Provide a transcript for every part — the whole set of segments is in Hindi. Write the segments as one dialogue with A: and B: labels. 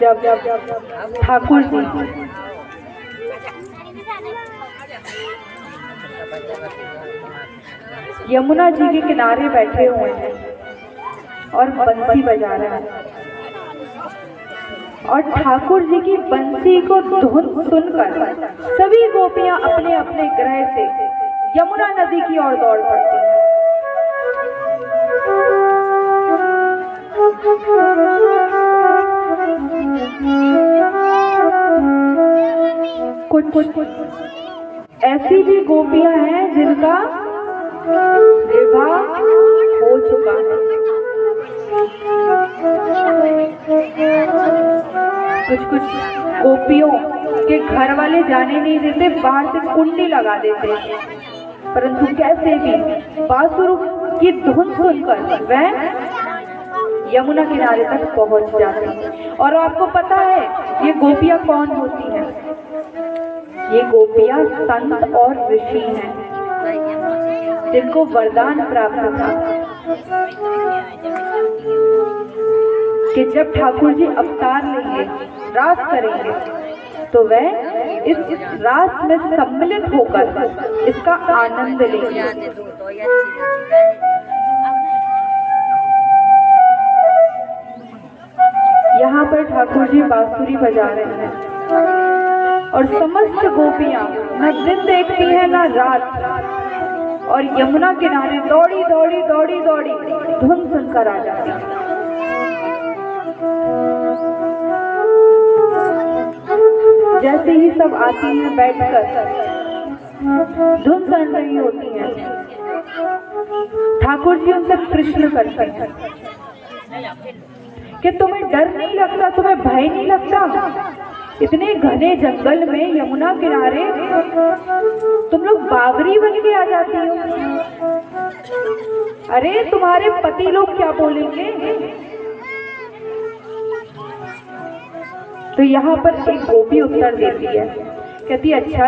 A: जब ठाकुर जी यमुना जी के किनारे बैठे हुए हैं और बंसी बजा रहे हैं, और ठाकुर जी की बंसी को धुन सुनकर सभी गोपियां अपने अपने ग्रह से यमुना नदी की ओर दौड़ पड़ती हैं। कुछ ऐसी भी गोपियां हैं जिनका विवाह हो चुका है, कुछ गोपियों के घर वाले जाने नहीं देते, बाहर से कुंडी लगा देते, परंतु कैसे भी बांसुरी की धुन सुनकर वह यमुना किनारे तक पहुंच जाते हैं। और आपको पता है ये गोपियां कौन होती हैं? ये गोपियां संत और ऋषि हैं जिनको वरदान प्राप्त था कि जब ठाकुर जी अवतार लेंगे, रास करेंगे, तो वह इस रास में सम्मिलित होकर इसका आनंद लेंगे। यहाँ पर ठाकुर जी बांसुरी बजा रहे हैं और समस्त गोपियां न दिन देखती हैं न रात, और यमुना किनारे दौड़ी दौड़ी दौड़ी दौड़ी धुन सुनकर आ जाती हैं। जैसे ही सब आती हैं, बैठकर धुन सुन रही होती हैं, ठाकुर जी उनसे प्रश्न करते हैं कि तुम्हें डर नहीं लगता, तुम्हें भय नहीं लगता? इतने घने जंगल में यमुना किनारे तुम लोग बावरी बन के आ जाती हो। अरे तुम्हारे पति लोग क्या बोलेंगे? तो यहाँ पर एक गोपी उत्तर देती है, कहती अच्छा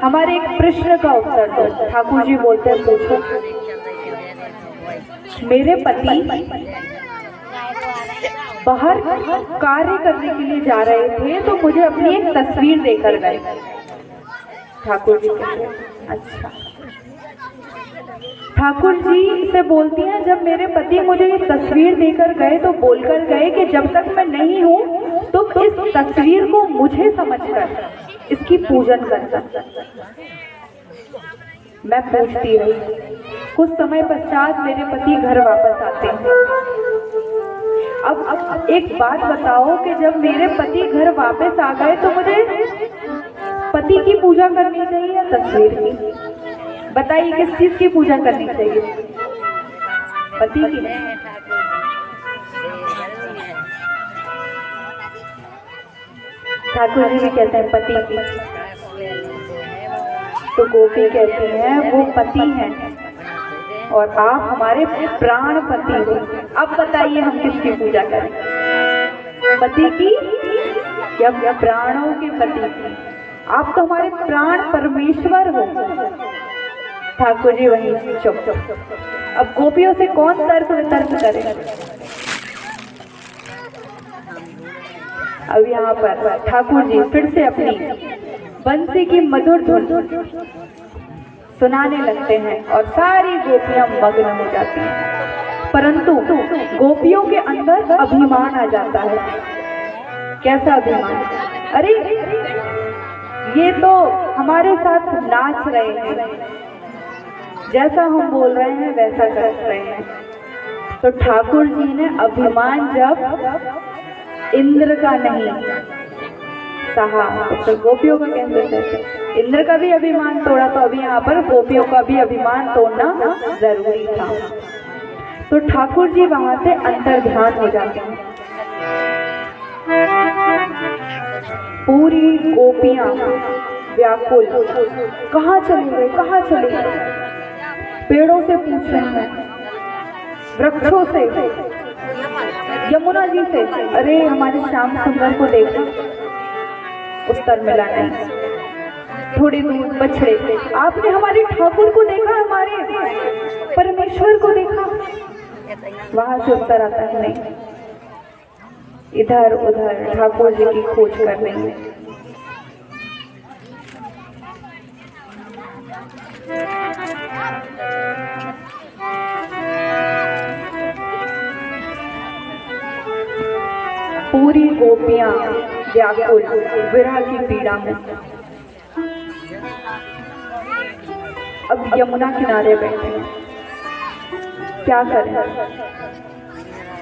A: हमारे एक प्रश्न का उत्तर दो। ठाकुर जी बोलते हैं पूछो। मेरे पति बाहर कार्य करने के लिए जा रहे थे तो मुझे अपनी एक तस्वीर देकर गए। ठाकुर जी कहते हैं अच्छा। ठाकुर जी से बोलती हैं जब मेरे पति मुझे ये तस्वीर देकर गए तो बोलकर गए कि जब तक मैं नहीं हूँ तो इस तस्वीर को मुझे समझकर इसकी पूजन करना। मैं पूछती रही। कुछ समय पश्चात मेरे पति घर वापस आते हैं। अब एक बात बताओ कि जब मेरे पति घर वापस आ गए तो मुझे पति की पूजा करनी चाहिए या तस्वीर की? बताइए किस चीज की पूजा करनी चाहिए? पति की। ठाकुर जी भी कहते हैं पति की। तो गोपी कहती है वो पति हैं और आप हमारे प्राण पति हो। अब बताइए हम किसकी पूजा करें, पति की या प्राणों के पति की? आप तो हमारे प्राण परमेश्वर हो। ठाकुर जी वहीं चुप। अब गोपियों से कौन तर्क वितर्क करे? अब यहाँ पर ठाकुर जी फिर से अपनी बंसी की मधुर धुन सुनाने लगते हैं और सारी गोपियां मग्न हो जाती हैं। परंतु गोपियों के अंदर अभिमान आ जाता है। कैसा अभिमान? अरे ये तो हमारे साथ नाच रहे हैं, जैसा हम बोल रहे हैं वैसा कर रहे हैं। तो ठाकुर जी ने अभिमान जब इंद्र का नहीं सहा तो गोपियों का कैसे? इंद्र का भी अभिमान तोड़ा, तो अभी यहाँ पर गोपियों का भी अभिमान तोड़ना जरूरी था। तो ठाकुर जी वहां से अंतर ध्यान हो जाते हैं। पूरी गोपियां व्याकुल, कहाँ चले गए, कहाँ चले गए? पेड़ों से पूछ रहे हैं, वृक्षों से, यमुना जी से, अरे हमारे श्याम सुंदर को देखा, उत्तर मिला नहीं। थोड़ी दूर बछड़े, आपने हमारे ठाकुर को देखा, हमारे परमेश्वर को देखा? वहां से उत्तर आता है नहीं, इधर उधर ठाकुर जी की खोज कर रही है। पूरी गोपियां व्याकुल विरह की पीड़ा में। अब यमुना किनारे बैठे हैं, क्या करें।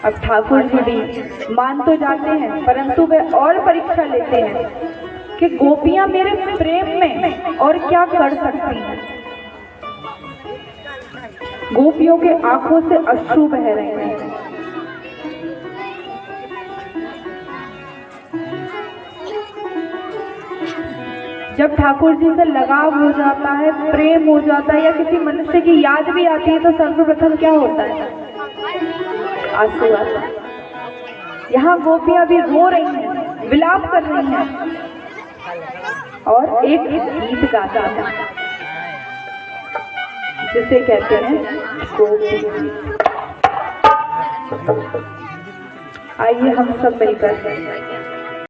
A: अब ठाकुर जी भी मान तो जाते हैं, परंतु वे और परीक्षा लेते हैं कि गोपियां मेरे प्रेम में और क्या कर सकती हैं। गोपियों के आंखों से अश्रु बह रहे हैं। जब ठाकुर जी से लगाव हो जाता है, प्रेम हो जाता है, या किसी मनुष्य की याद भी आती है, तो सर्वप्रथम क्या होता है? आंसू आता है। यहाँ गोपियां भी रो रही हैं, विलाप कर रही हैं और एक गीत गाता है जिसे कहते हैं गोपी गीत। आइए हम सब मिलकर